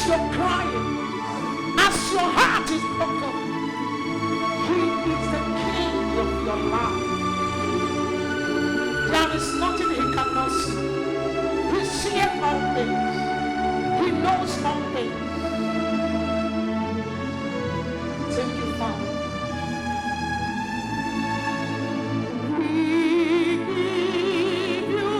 as you're crying, as your heart is broken, He is the King of your life. There is nothing He cannot see. He sees all things. He knows all things. Thank you, Father. We give you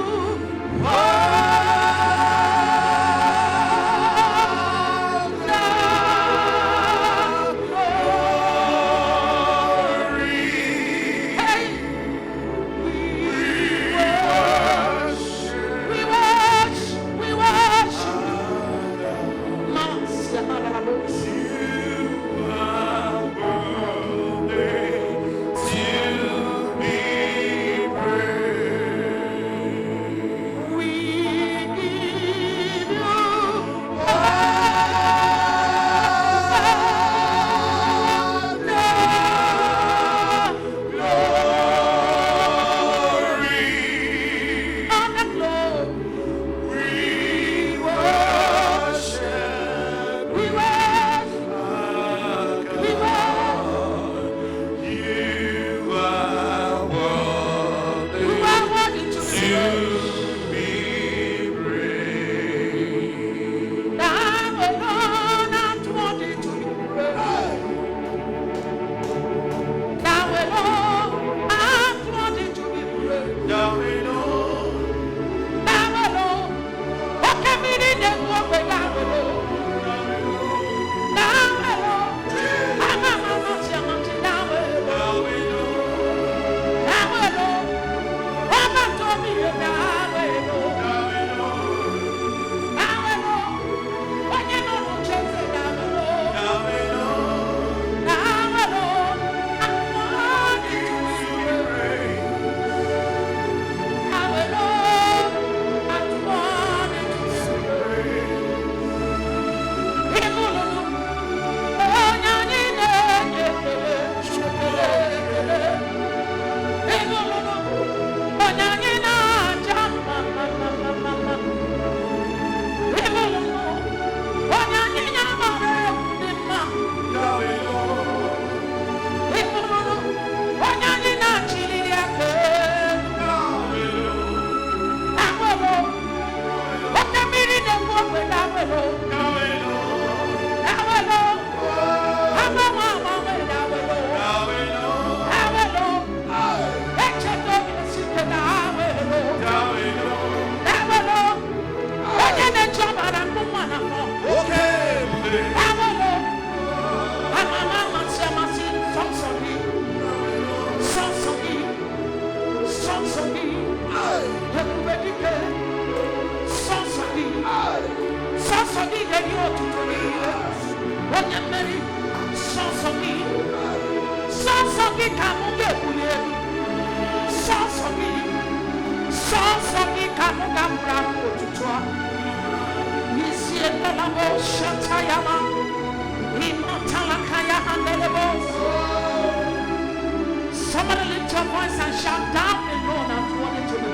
somebody lift your voice and shout down alone. I want it to be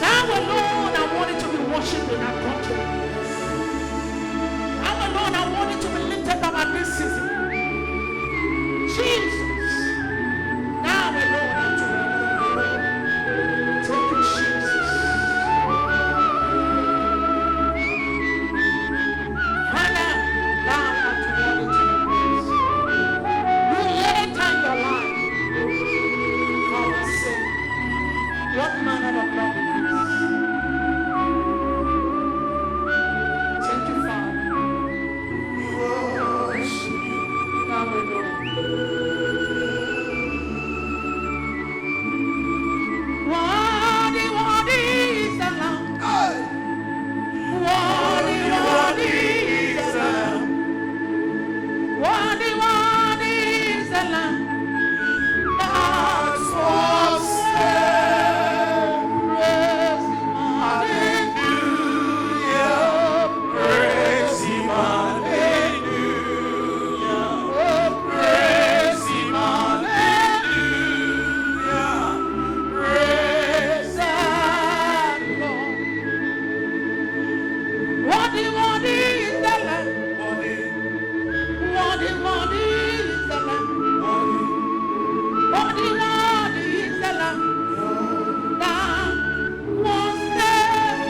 now alone. I want it to be worshiping and country. Now alone. I want it to be lifted up at this season. Jesus. Now alone. Thank you, Jesus. Father, now I want it to be praised. You lay down your life for our sake. What manner of love is this? Worthy Lord is the Lamb that was there.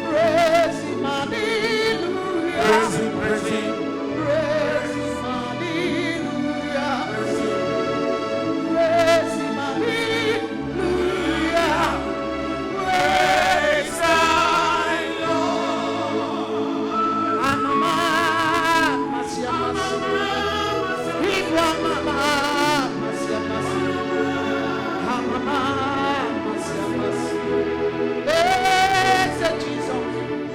Praise Him, hallelujah. Praise Him, praise Him. Praise Him, hallelujah. Praise Him, hallelujah. Praise thy Lord. Amama, Masia, Masia. Ibwa mama, Masia, Masia. Amama, Masia, Masia. Praise Jesus.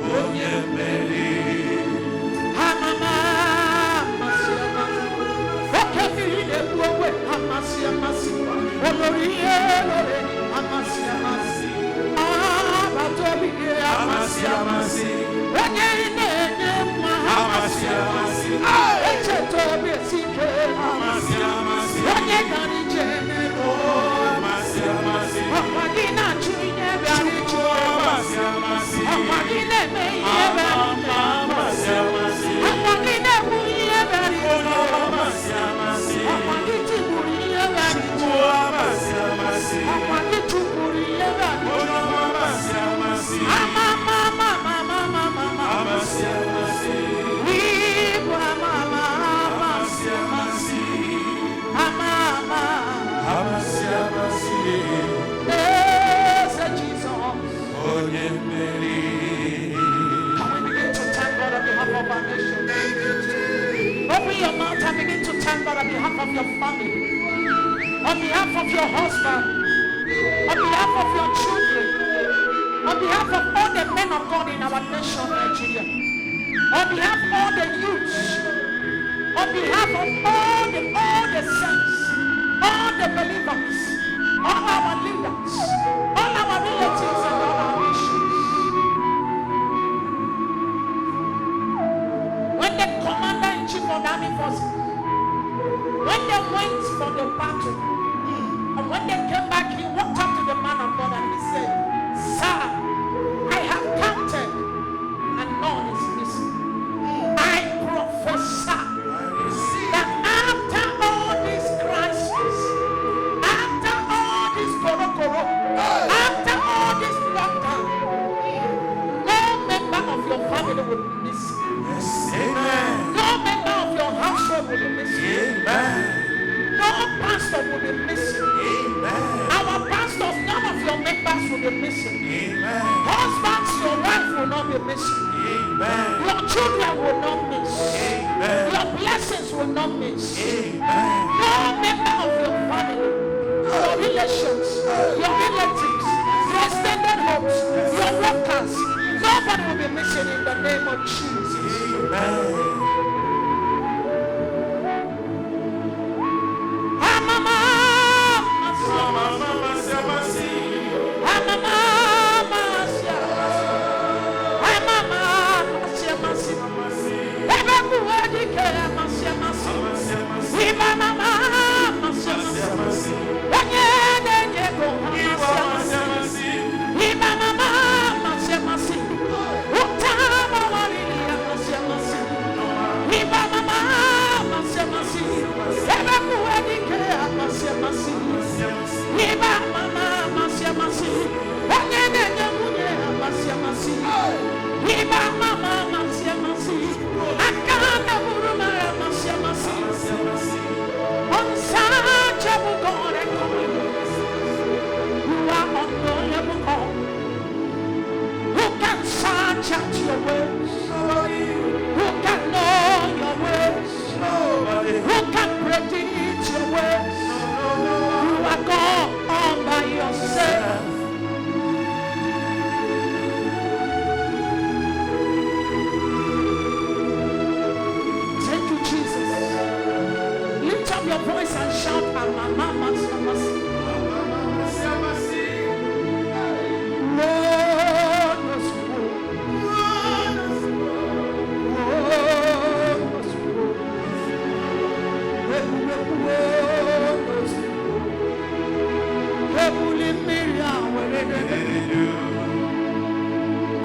Oh, yeah, Mary. Amama, Masia, Masia. Okay, the boy, Masia, Masia. Oloriye, Masia, Masia. Batobi, Amasia, Amasia. Again, Amasia, Amasia. Tobi, Sike, Amasia, Amasia. Again, Oh, Amasia, Amasia. Magina, Chunya, Bari, Amasia, Amasia. Magina, May, Amasia, Amasia. Magina, Muya, Bari, Amasia, Amasia. Magiti, Muya, Bari, Amasia, Amasia. Magitu, Muya, Bari, Amasia, Amasia. Mama, Amasia, Amasia. Ibwa mama, Amasia, Amasia. mama, Amasia, Amasia. yes, Jesus. Oh, yeah, Mary. Can we begin to thank God on behalf of our nation? Open your mouth and begin to thank God on behalf of your family, on behalf of your husband, on behalf of your children, on behalf of all the men of God in our nation, Nigeria, on behalf of all the youths, on behalf of all the saints, all the believers, all our leaders, all our relatives and all our nations. When the commander-in-chief of the army forces, when they went for the battle, and when they came back, he walked up to the man of God and he said, "Sir, I have counted and none is missing. I prophesy that after all this crisis, after all this korokoro, after all this lockdown, no member of your family will be missing. Amen. No member of your household will be missing. Amen. No pastor will be missing. Amen. Our pastors, none of your members will be missing. Amen. Husbands, your wife will not be missing. Amen. Your children will not miss. Amen. Your blessings will not miss. Amen. No member of your family, your relations, your relatives, your extended homes, your workers, nobody will be missing in the name of Jesus. Amen.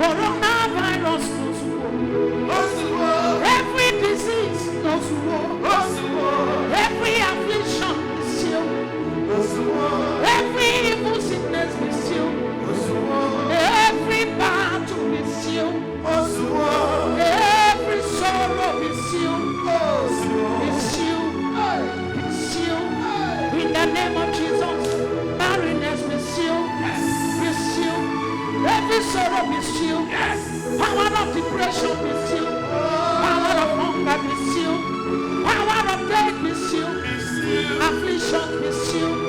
Coronavirus knows war. Every disease knows war. Every affliction is still In the name of Jesus, barrenness be sealed. Be sealed. Every sorrow be sealed. Power of depression be sealed. Power of hunger be sealed. Power of death be sealed. Affliction be sealed.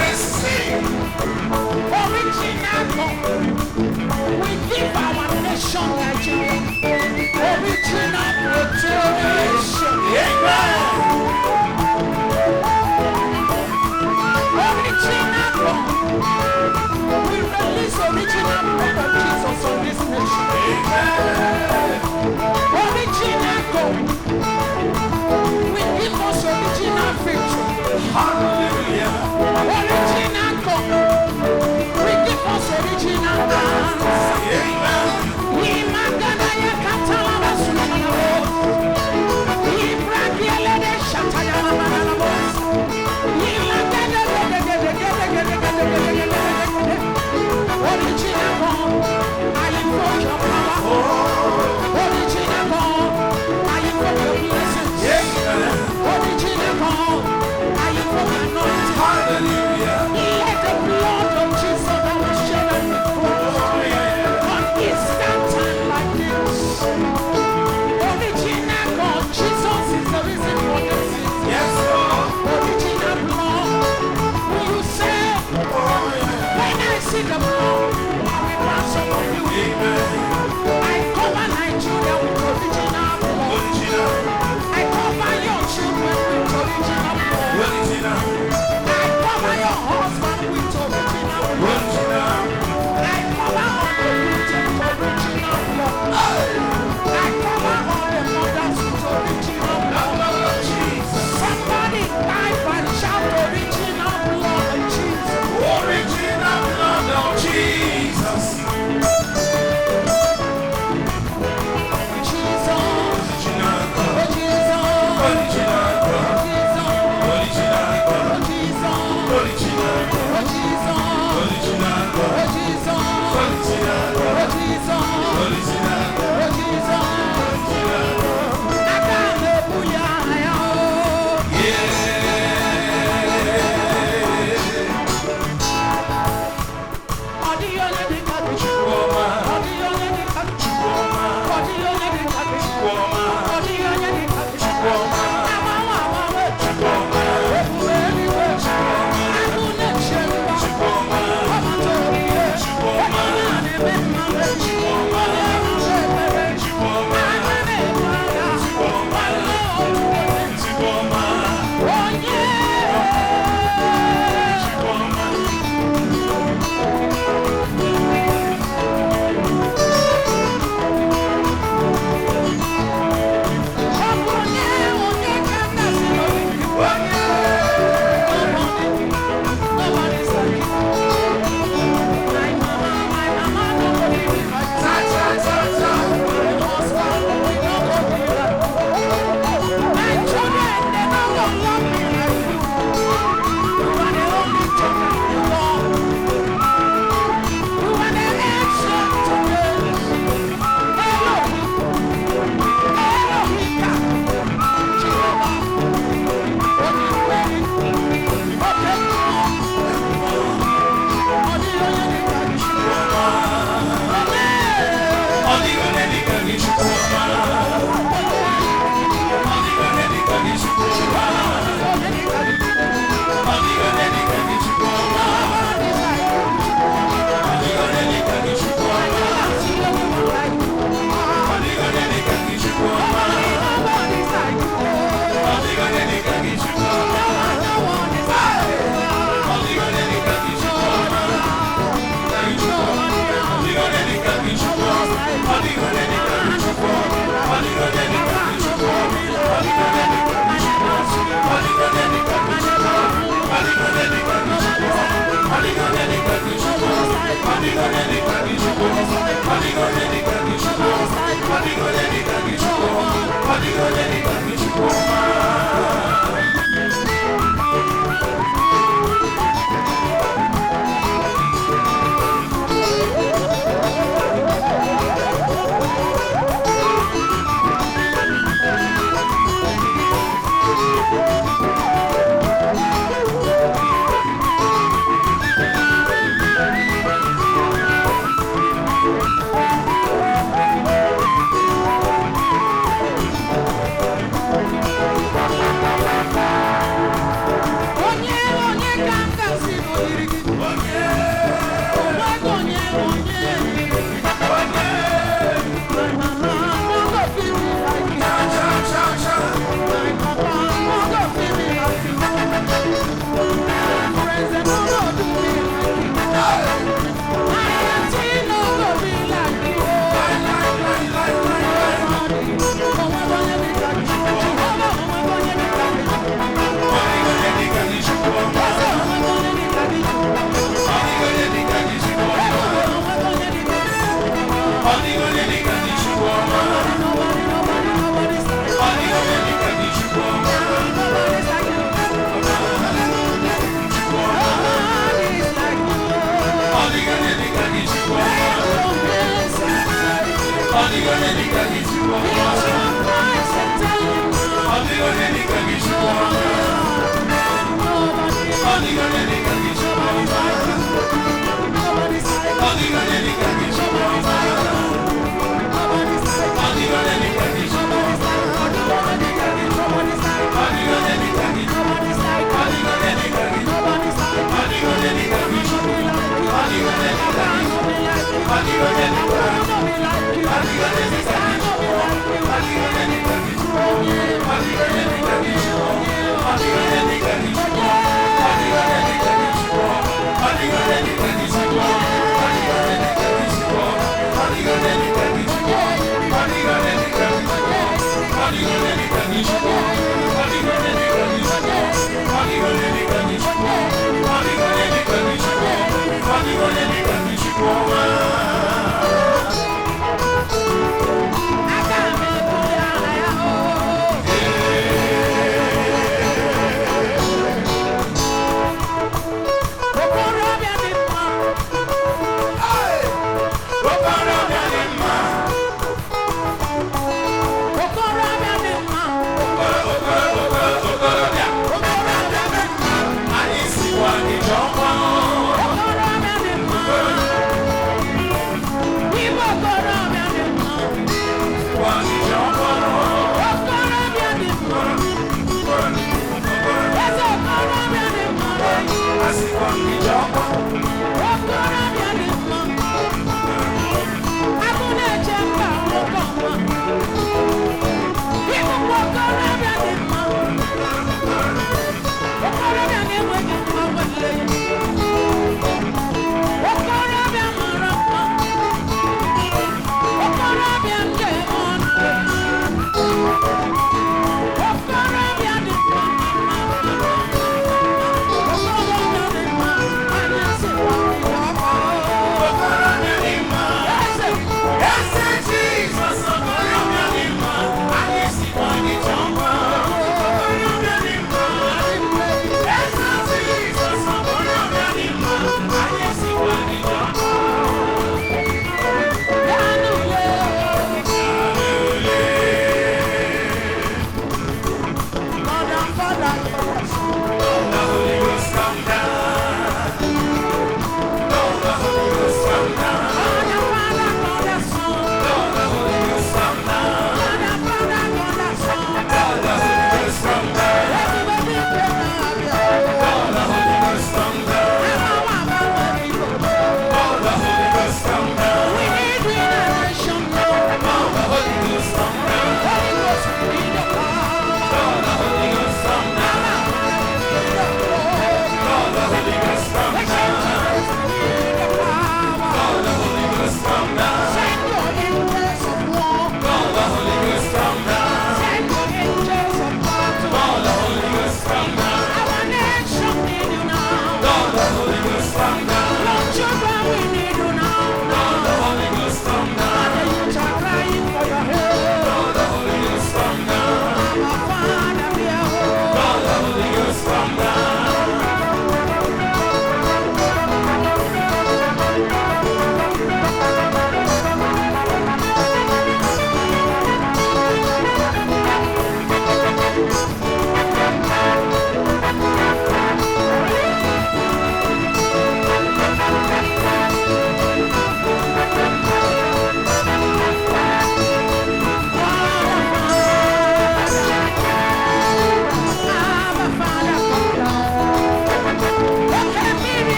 receive. Original God. We give our nation Nigeria original protection. Amen. Original God. We release original blood of Jesus on this nation. Amen. Original God. We give us original victory. Hallelujah. Original God. We give us original answer. Amen. Imagana ya katala basunana bo. Ibrakiele de shataya na manana bo. Imagana original God, I invoke your power. Original God, I invoke your blessings. Amen. Original God, I invoke your anointing. Hallelujah. Let the blood of Jesus that was shed on the cross on Easter time like this. Original God, Jesus is the reason for this season. Yes, Lord. Original blood, will you say, when I see the blood, I will pass over you. Amen. I cover Nigeria with original blood. Original. I cover your children with original blood. Original. I cover your husband with original blood. Original. I cover all the youth with original blood. I cover all the mothers with original blood. Somebody type and shout original blood of Jesus. Original blood of Jesus. Jesus. Original God. Oh, Jesus. Original God. Jesus. Original God. Oh, Jesus. Original God. Oh, Jesus. Original God. Oh, Jesus. Original God. Oh, Jesus. Original God. Oh, Jesus. Original God. Hallelujah.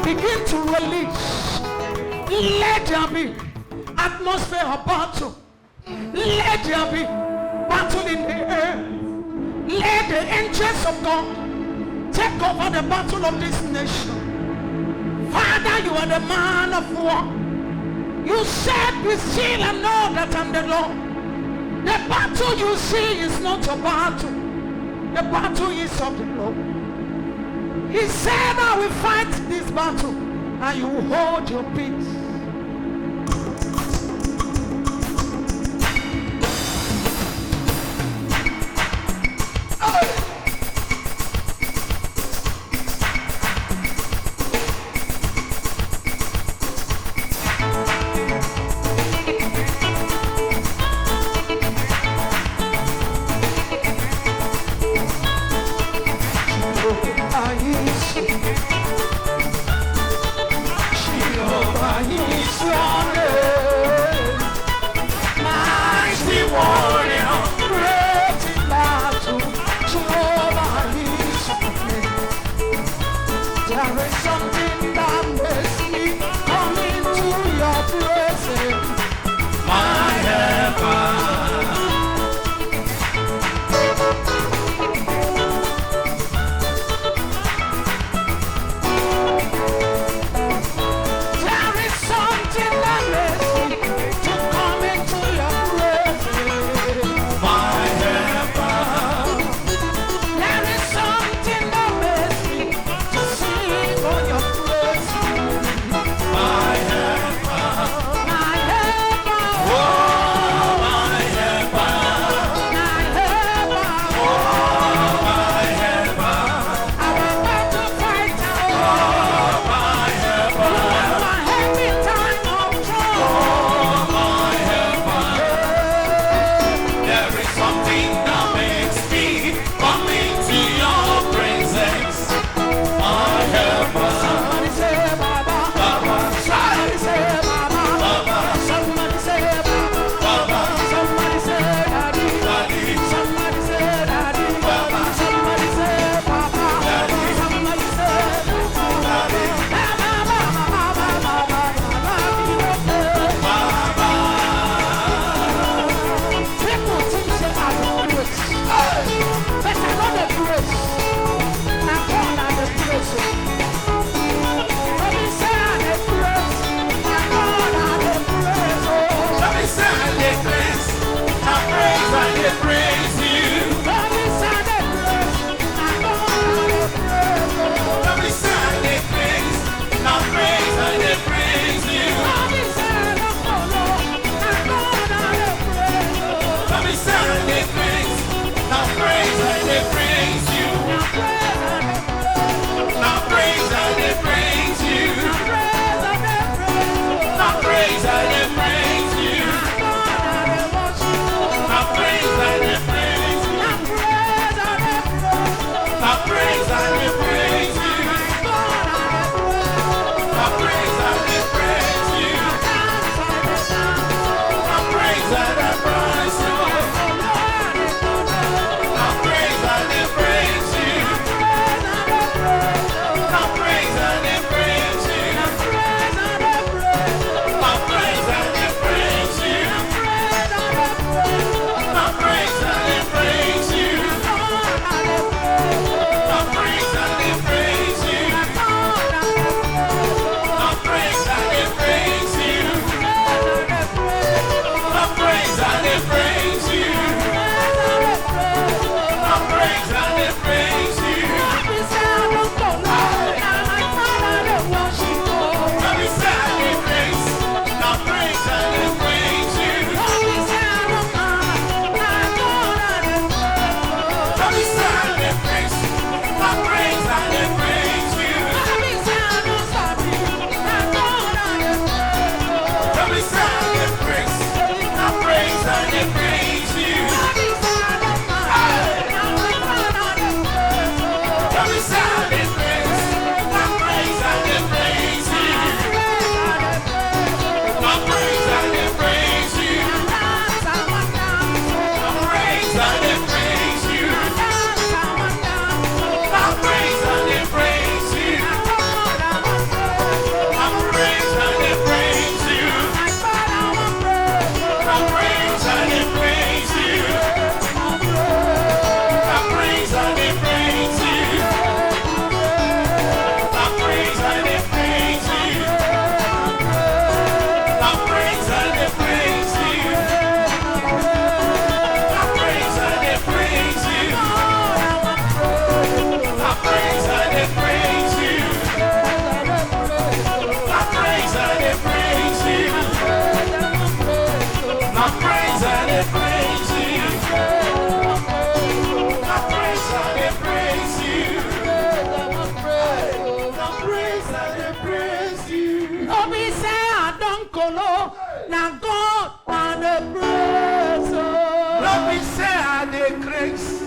Begin to release. Let there be atmosphere of battle. Let there be battle in the air. Let the angels of God take over the battle of this nation. Father, you are the man of war. You said, be still and know that I'm the Lord. The battle you see is not a battle. The battle is of the Lord. He said, I will fight this battle and you will hold your peace. Your I praise and I praise you. I praise and I praise you. I praise and I praise you. No be say I don't colo, na God and the praise. Let me say I dey grace.